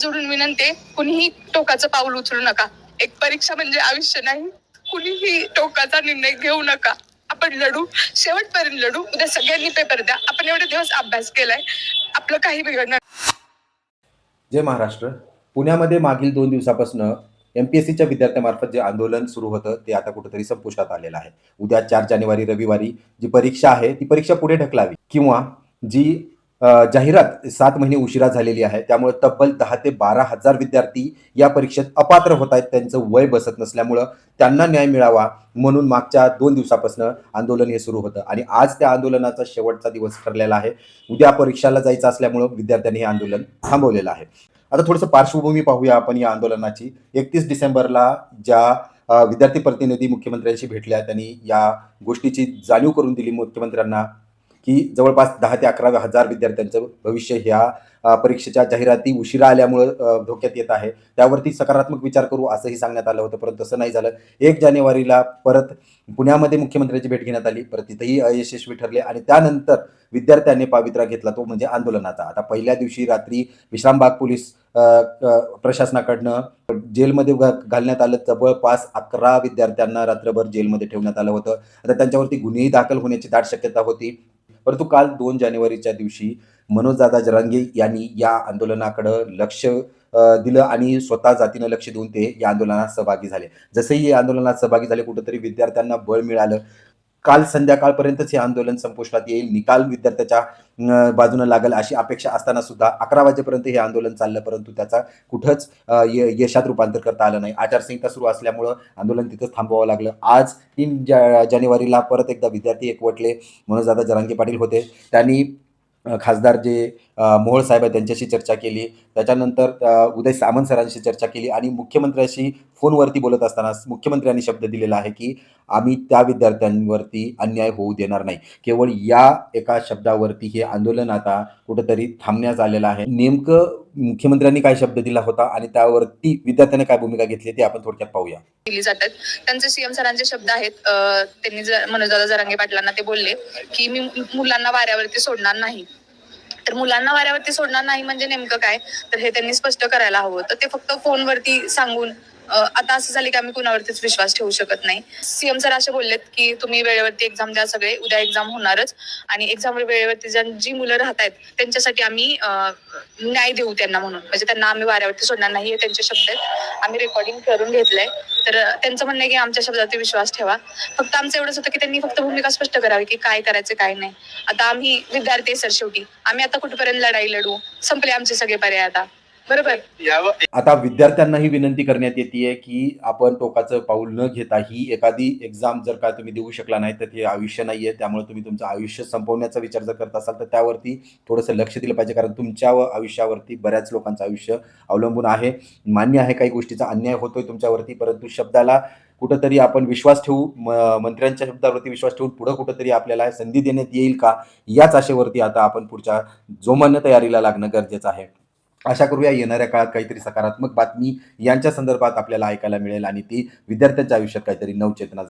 जोडून विनंती आहे, कुणीही टोकाचं पाऊल उचलू नका. एक परीक्षा म्हणजे आयुष्य नाही. कुणीही टोकाचा निर्णय घेऊ नका. आपण लढू, शेवटपर्यंत लढू. उद्या सगळ्यांनी पेपर द्या. आपण एवढे दिवस अभ्यास केलाय, आपलं काही बिघडणार. जय महाराष्ट्र. पुण्यामध्ये मागील 2 दिवसापासून एमपीएससीच्या विद्यार्थ्यांमार्फत जे आंदोलन सुरू होतं ते आता कुठेतरी संपुष्टात आलेलं आहे. उद्या 4 जानेवारी रविवारी जी परीक्षा आहे ती परीक्षा पुढे ढकलावी किंवा जी जाहिरात 7 महिने उशिरा झालेली आहे त्यामुळे तब्बल 10 ते 12,000 विद्यार्थी या परीक्षेत अपात्र होत आहेत. त्यांचं वय बसत नसल्यामुळं त्यांना न्याय मिळावा म्हणून मागच्या 2 दिवसापासून आंदोलन हे सुरू होतं आणि आज त्या आंदोलनाचा शेवटचा दिवस ठरलेला आहे. उद्या परीक्षाला जायचं असल्यामुळं विद्यार्थ्यांनी हे आंदोलन थांबवलेलं आहे. आता थोडंसं पार्श्वभूमी पाहूया आपण या आंदोलनाची. 31 डिसेंबरला ज्या विद्यार्थी प्रतिनिधी मुख्यमंत्र्यांशी भेटल्या त्यांनी या गोष्टीची जाणीव करून दिली मुख्यमंत्र्यांना की जवळपास 10 ते 11,000 विद्यार्थ्यांचं भविष्य ह्या परीक्षेच्या जाहिराती उशिरा आल्यामुळं धोक्यात येत आहे. त्यावरती सकारात्मक विचार करू असंही सांगण्यात आलं होतं, परंतु तसं नाही झालं. 1 जानेवारीला परत पुण्यामध्ये मुख्यमंत्र्यांची भेट घेण्यात आली, परत तिथेही अयशस्वी ठरले आणि त्यानंतर विद्यार्थ्यांनी पावित्रा घेतला तो म्हणजे आंदोलनाचा. आता पहिल्या दिवशी रात्री विश्रामबाग पोलीस प्रशासनाकडनं जेलमध्ये घालण्यात आलं. जवळपास 11 विद्यार्थ्यांना रात्रभर जेलमध्ये ठेवण्यात आलं होतं. आता त्यांच्यावरती गुन्हेही दाखल होण्याची दाट शक्यता होती. परंतु काल 2 जानेवारीच्या दिवशी मनोजदादा जरांगे यांनी या आंदोलनाकडं लक्ष दिलं आणि स्वतः जातीनं लक्ष देऊन ते या आंदोलनात सहभागी झाले. जसेही या आंदोलनात सहभागी झाले कुठेतरी विद्यार्थ्यांना बळ मिळालं. काल संध्याकाळपर्यंतच हे आंदोलन संपुष्टात येईल, निकाल विद्यार्थ्याच्या बाजूने लागेल अशी अपेक्षा असताना सुद्धा 11 वाजेपर्यंत हे आंदोलन चाललं, परंतु त्याचा कुठंच यशात रूपांतर करता आलं नाही. आचारसंहिता सुरू असल्यामुळं आंदोलन तिथंच थांबवावं लागलं. आज 3 जानेवारीला परत एकदा विद्यार्थी एकवटले. मनोजदादा जरांगे पाटील होते. त्यांनी खासदार जे मोहोळ साहेब आहेत त्यांच्याशी चर्चा केली. त्याच्यानंतर उदय सामंत सरांशी चर्चा केली आणि मुख्यमंत्र्यांशी फोनवरती बोलत असताना मुख्यमंत्र्यांनी शब्द दिलेला आहे की आम्ही त्या विद्यार्थ्यांवरती अन्याय होऊ देणार नाही. केवळ या एका शब्दावरती हे आंदोलन आता कुठेतरी थांबण्यात आलेलं आहे. नेमकं मुख्यमंत्र्यांनी काय शब्द दिला होता आणि त्यावरती विद्यार्थ्यांनी काय भूमिका घेतली ते आपण थोडक्यात पाहूया. दिली जातात. त्यांचे सीएम सरांचे शब्द आहेत. त्यांनी मनोजदादा जरांगे पाटलांना ते बोलले की मी मुलांना वाऱ्यावरती सोडणार नाही. तर मुलांना वाऱ्यावरती सोडणार नाही म्हणजे नेमकं काय, तर हे त्यांनी स्पष्ट करायला हवं. तर ते फक्त फोनवरती सांगून आता असं झालं की आम्ही कुणावरतीच विश्वास ठेवू शकत नाही. सीएम सर असे बोललेत की तुम्ही वेळेवरती एक्झाम द्या, सगळे उद्या एक्झाम होणारच आणि एक्झाम वेळेवरती जी मुलं राहत आहेत त्यांच्यासाठी आम्ही न्याय देऊ त्यांना म्हणून, म्हणजे त्यांना आम्ही वाऱ्यावरती सोडणार नाही हे त्यांचे शब्द आहेत. आम्ही रेकॉर्डिंग करून घेतलंय. तर त्यांचं म्हणणं आहे की आमच्या शब्दावरती विश्वास ठेवा. फक्त आमचं एवढंच होतं की त्यांनी फक्त भूमिका स्पष्ट करावी की काय करायचं काय नाही. आता आम्ही विद्यार्थी सर, शेवटी आम्ही आता कुठपर्यंत लढाई लढू, संपले आमचे सगळे पर्याय आता. बरोबर. आता विद्यार्थ्यांनाही विनंती करण्यात येते की आपण टोकाचं पाऊल न घेता ही एखादी एक्झाम जर का तुम्ही देऊ शकला नाही तर ते आयुष्य नाहीये. त्यामुळे तुम्ही तुमचं आयुष्य संपवण्याचा विचार जर करत असाल तर त्यावरती थोडंसं लक्ष दिलं पाहिजे, कारण तुमच्या आयुष्यावरती बऱ्याच लोकांचं आयुष्य अवलंबून आहे. मान्य आहे काही गोष्टीचा अन्याय होतोय तुमच्यावरती, परंतु शब्दाला कुठंतरी आपण विश्वास ठेवू. मंत्र्यांच्या शब्दावरती विश्वास ठेवून पुढं कुठंतरी आपल्याला संधी देण्यात येईल का याच आशेवरती आता आपण पुढच्या जोमानं तयारीला लागणं गरजेचं आहे. आशा करूया येणाऱ्या काळात काहीतरी सकारात्मक बातमी यांच्या संदर्भात आपल्याला ऐकायला मिळेल आणि ती विद्यार्थ्यांच्या आयुष्यात काहीतरी नवचेतना